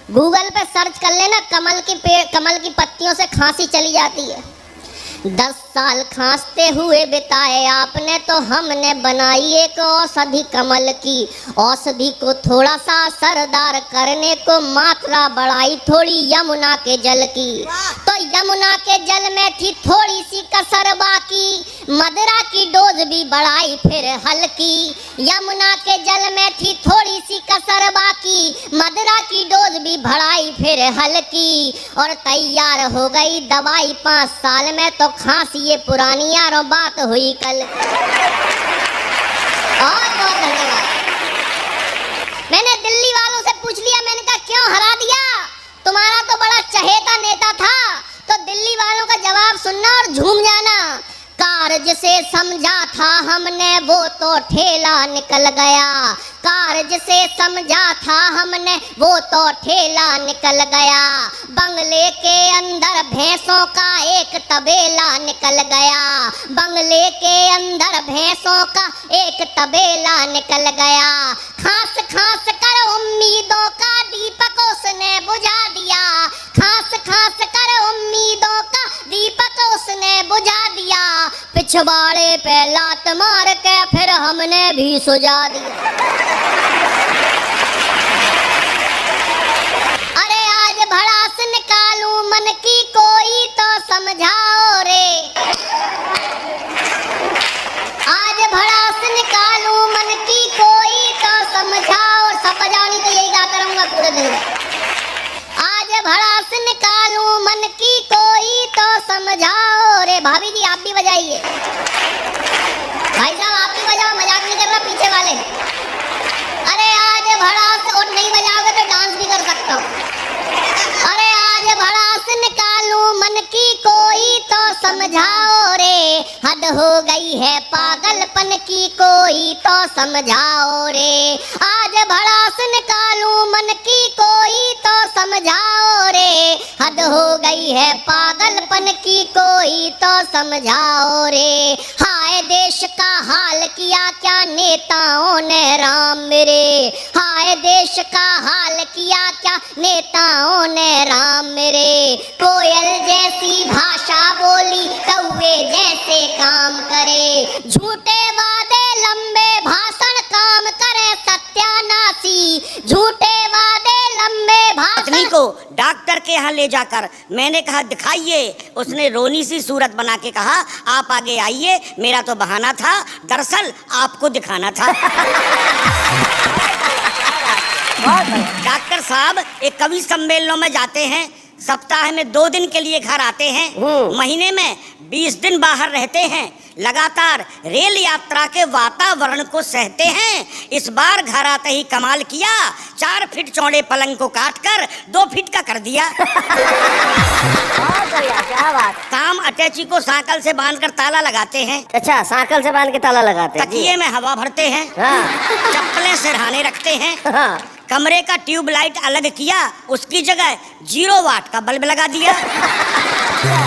Google पे search कर लेना, कमल की पत्तियों से खांसी चली जाती है। 10 साल खांसते हुए बिताए आपने, तो हमने बनाई एक औषधि कमल की। औषधि को थोड़ा सा असरदार करने को मात्रा बढ़ाई थोड़ी यमुना के जल की। तो यमुना के जल में थी थोड़ी सी कसर बाकी, मदिरा की डोज भी बढ़ाई फिर हल्की। यमुना के जल में थी थोड़ी सी कसर बाकी, मदिरा की डोज भी बढ़ाई फिर हल्की। और तैयार हो गई दवाई 5 साल में, तो खांसी ये पुरानी यारों बात हुई कल। और बहुत धन्यवाद। मैंने दिल्ली वालों से पूछ लिया, मैंने कहा क्यों हरा दिया, तुम्हारा तो बड़ा चहेता नेता था। तो दिल्ली वालों का जवाब सुनना और झूम जाना। कार्य से समझा था हमने वो तो ठेला निकल गया। कार्य से समझा था हमने वो तो ठेला निकल गया। बंगले के अंदर भैंसों का एक तबेला निकल गया। बंगले के अंदर भैंसों का एक तबेला निकल गया। खास खास कर उम्मीदों का दीपक उसने बुझा दिया। खास खास कर उम्मीदों का दीपक उसने बुझा दिया। पिछवाड़े पे लात मार के फिर हमने भी सुझा दिया। अरे आज भड़ास निकालूं मन की कोई तो समझाओ रे। आज भड़ास निकालूं मन की कोई तो समझाओ। सब बजानी तो यही गाता रहूंगा पूरे दिन। आज भड़ास निकालूं मन की कोई तो समझाओ रे। भाभी जी आप भी बजाइए। भाई साहब आप भी बजाओ, मजाक नहीं कर रहा पीछे वाले। अरे आज भड़ास, और नहीं बजाओगे तो डांस भी कर सकता हूँ। अरे आज भड़ास निकालूं मन की कोई तो समझाओ रे। हद हो गई है पागलपन की कोई तो समझाओ रे। आज भड़ास निकालूं मन की कोई तो समझाओ रे। हद हो गई है पागलपन की कोई तो समझाओ रे। हाय देश का हाल किया क्या नेताओं ने राम मेरे। हाय देश का हाल किया क्या नेताओं ने राम मेरे। कोयल जैसी भाषा बोली कौवे जैसे काम करे। झूठे वादे लंबे भाषण काम करे सत्यानाशी। झूठे वादे लंबे भाषण को डॉक्टर के यहाँ ले जाकर मैंने कहा दिखाइए। उसने रोनी सी सूरत बना के कहा आप आगे आइए, मेरा तो बहाना था, दरअसल आपको दिखाना था। डॉक्टर साहब एक कवि सम्मेलनों में जाते हैं, सप्ताह में 2 दिन के लिए घर आते हैं, महीने में 20 दिन बाहर रहते हैं, लगातार रेल यात्रा के वातावरण को सहते हैं। इस बार घर आते ही कमाल किया, 4 फीट चौड़े पलंग को काटकर 2 फीट का कर दिया। क्या बात। काम अटैची को साइकिल से बांधकर ताला लगाते हैं। अच्छा, साइकिल से बांध के ताला लगाते हैं। तकिए में हवा भरते हैं। हाँ। चप्पलें सिरहाने रखते हैं। हाँ। कमरे का ट्यूबलाइट अलग किया, उसकी जगह 0 वाट का बल्ब लगा दिया।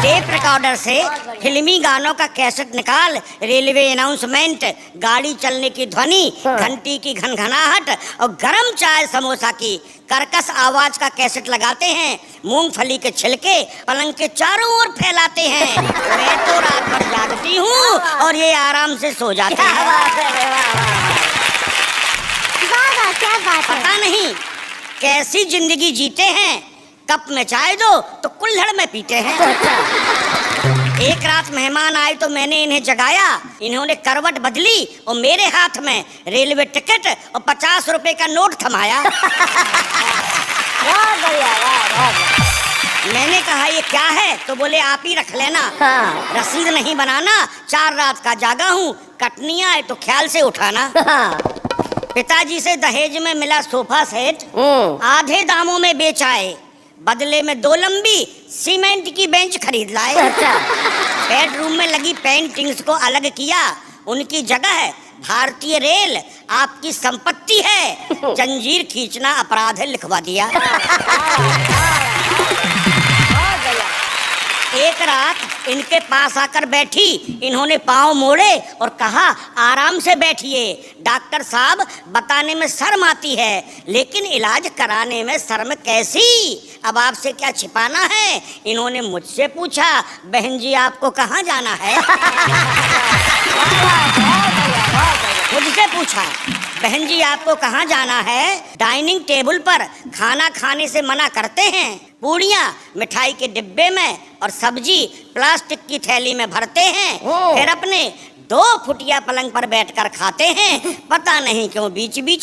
टेप रिकॉर्डर से फिल्मी गानों का कैसेट निकाल, रेलवे अनाउंसमेंट, गाड़ी चलने की ध्वनि, घंटी की घनघनाहट और गरम चाय समोसा की कर्कश आवाज का कैसेट लगाते हैं। मूंगफली के छिलके पलंग के चारों ओर फैलाते हैं। मैं तो रात भर जागती हूँ और ये आराम से सो जाते हैं। क्या बात है। पता नहीं कैसी जिंदगी जीते हैं, कप में चाय दो तो कुल्हड़ में पीते हैं। एक रात मेहमान आए तो मैंने इन्हें जगाया, इन्होंने करवट बदली और मेरे हाथ में रेलवे टिकट और 50 रुपए का नोट थमाया। मैंने कहा ये क्या है, तो बोले आप ही रख लेना। हाँ। रसीद नहीं बनाना, 4 रात का जागा हूँ, कटनी आए तो ख्याल से उठाना। हाँ। पिताजी से दहेज में मिला सोफा सेट, आधे दामों में बेच आए, बदले में 2 लंबी सीमेंट की बेंच खरीद लाए। अच्छा। बेडरूम में लगी पेंटिंग्स को अलग किया, उनकी जगह भारतीय रेल आपकी संपत्ति है, जंजीर खींचना अपराध है लिखवा दिया। एक रात इनके पास आकर बैठी, इन्होंने पांव मोड़े और कहा आराम से बैठिए। डॉक्टर साहब बताने में शर्म आती है, लेकिन इलाज कराने में शर्म कैसी? अब आपसे क्या छिपाना है? इन्होंने मुझसे पूछा, बहन जी आपको कहाँ जाना है? मुझसे पूछा, बहन जी आपको कहाँ जाना है? डाइनिंग टेबल पर खाना खाने से मना करते हैं, पूड़ियाँ मिठाई के डिब्बे में और सब्जी प्लास्टिक की थैली में भरते हैं, फिर अपने 2 फुटिया पलंग पर बैठकर खाते हैं। पता नहीं क्यों बीच बीच